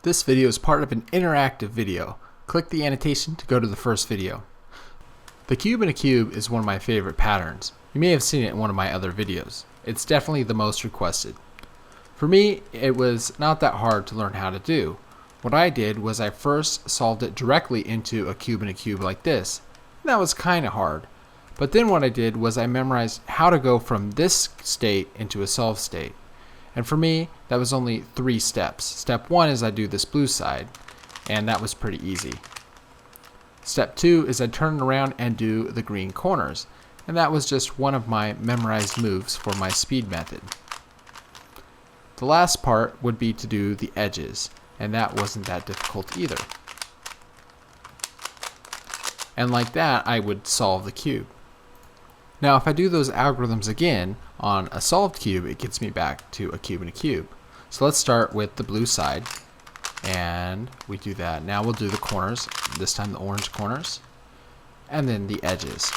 This video is part of an interactive video. Click the annotation to go to the first video. The cube in a cube is one of my favorite patterns. You may have seen it in one of my other videos. It's definitely the most requested. For me, it was not that hard to learn how to do. What I did was I first solved it directly into a cube in a cube like this. And that was kind of hard. But then what I did was I memorized how to go from this state into a solved state. And for me, that was only 3 steps. Step 1 is I do this blue side, and that was pretty easy. Step 2 is I turn around and do the green corners, and that was just one of my memorized moves for my speed method. The last part would be to do the edges, and that wasn't that difficult either. And like that, I would solve the cube. Now if I do those algorithms again on a solved cube, it gets me back to a cube in a cube. So let's start with the blue side, and we do that. Now we'll do the corners, this time the orange corners, and then the edges.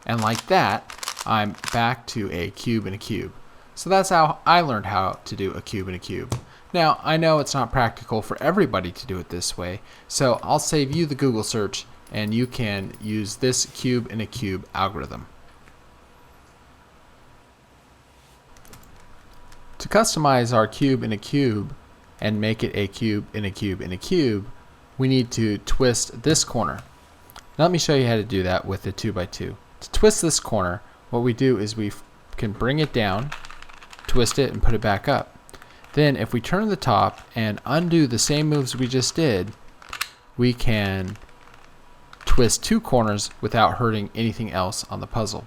And like that, I'm back to a cube in a cube. So that's how I learned how to do a cube in a cube. Now I know it's not practical for everybody to do it this way, so I'll save you the Google search and you can use this cube in a cube algorithm. To customize our cube in a cube and make it a cube in a cube in a cube, we need to twist this corner. Now let me show you how to do that with the 2x2. To twist this corner, what we do is we can bring it down, twist it, and put it back up. Then if we turn the top and undo the same moves we just did, we can twist 2 corners without hurting anything else on the puzzle.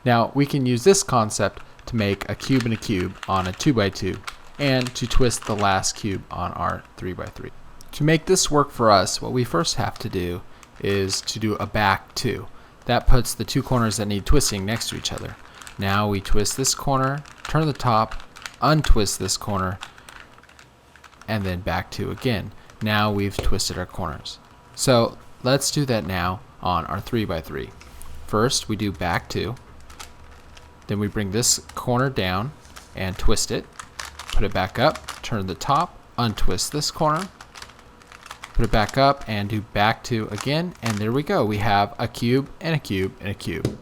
Now we can use this concept to make a cube in a cube on a 2x2 and to twist the last cube on our 3x3. To make this work for us, what we first have to do is to do a back 2. That puts the 2 corners that need twisting next to each other. Now we twist this corner, turn the top, untwist this corner, and then back 2 again. Now we've twisted our corners. So let's do that now on our 3x3. First we do back 2, then we bring this corner down and twist it, put it back up, turn the top, untwist this corner, put it back up, and do back 2 again, and there we go. We have a cube and a cube and a cube.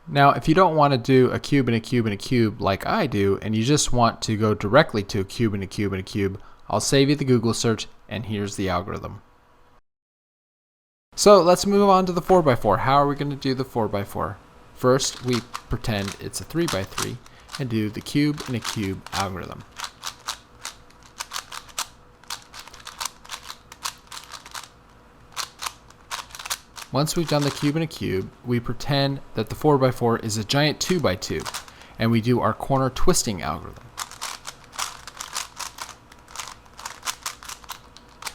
Now if you don't want to do a cube and a cube and a cube like I do, and you just want to go directly to a cube and a cube and a cube, I'll save you the Google search, and here's the algorithm. So let's move on to the 4x4. How are we going to do the 4x4? First, we pretend it's a 3x3 and do the cube in a cube algorithm. Once we've done the cube in a cube, we pretend that the 4x4 is a giant 2x2, and we do our corner twisting algorithm.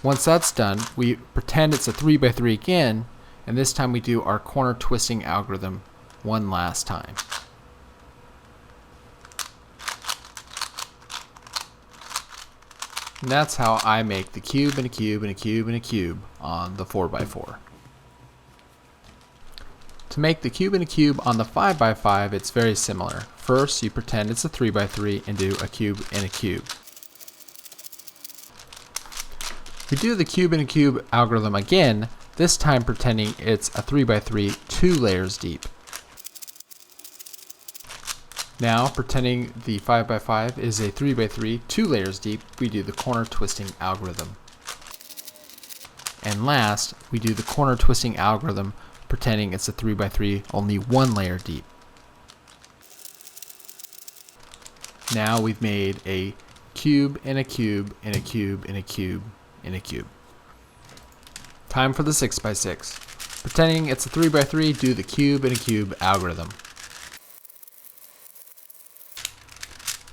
Once that's done, we pretend it's a 3x3 again, and this time we do our corner twisting algorithm one last time. And that's how I make the cube and a cube and a cube and a cube on the 4x4. To make the cube and a cube on the 5x5, it's very similar. First, you pretend it's a 3x3 and do a cube and a cube. We do the cube in a cube algorithm again, this time pretending it's a 3x3 2 layers deep. Now, pretending the 5x5 is a 3x3 2 layers deep, we do the corner twisting algorithm. And last, we do the corner twisting algorithm pretending it's a 3x3 only 1 layer deep. Now we've made a cube and a cube and a cube and a cube and a cube. Time for the 6x6. Pretending it's a 3x3, do the cube and a cube algorithm.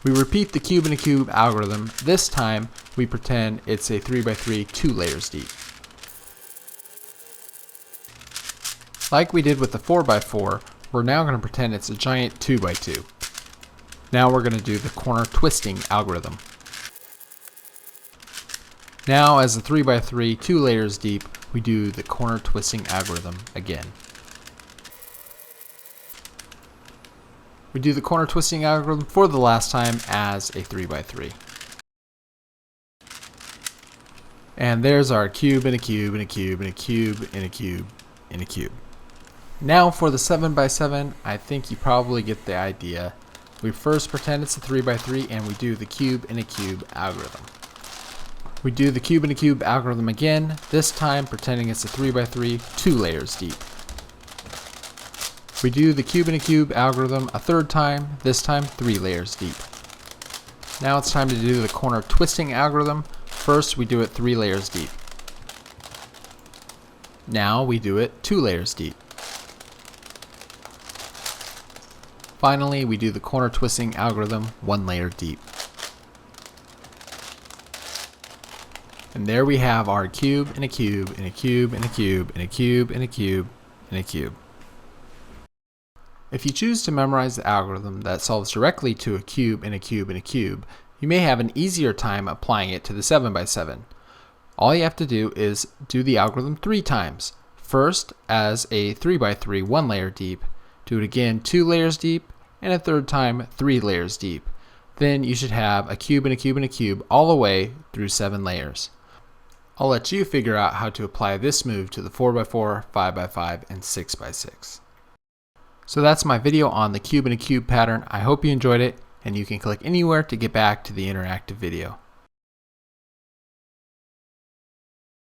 We repeat the cube and a cube algorithm. This time we pretend it's a 3x3 2 layers deep. Like we did with the 4x4, we're now going to pretend it's a giant 2x2. Now we're going to do the corner twisting algorithm. Now as a 3x3 2 layers deep, we do the corner twisting algorithm again. We do the corner twisting algorithm for the last time as a 3x3. And there's our cube and a cube and a cube and a cube and a cube and a cube. Now for the 7x7, I think you probably get the idea. We first pretend it's a 3x3 and we do the cube and a cube algorithm. We do the cube and a cube algorithm again, this time pretending it's a 3x3, 2 layers deep. We do the cube and a cube algorithm a third time, this time 3 layers deep. Now it's time to do the corner twisting algorithm. First we do it 3 layers deep. Now we do it 2 layers deep. Finally, we do the corner twisting algorithm 1 layer deep. And there we have our cube and a cube and a cube and a cube and a cube and a cube and a cube. If you choose to memorize the algorithm that solves directly to a cube and a cube and a cube, you may have an easier time applying it to the 7x7. All you have to do is do the algorithm 3 times. First as a 3x3 1 layer deep, do it again 2 layers deep, and a third time 3 layers deep. Then you should have a cube and a cube and a cube all the way through 7 layers. I'll let you figure out how to apply this move to the 4x4, 5x5, and 6x6. So that's my video on the cube and a cube pattern. I hope you enjoyed it, and you can click anywhere to get back to the interactive video.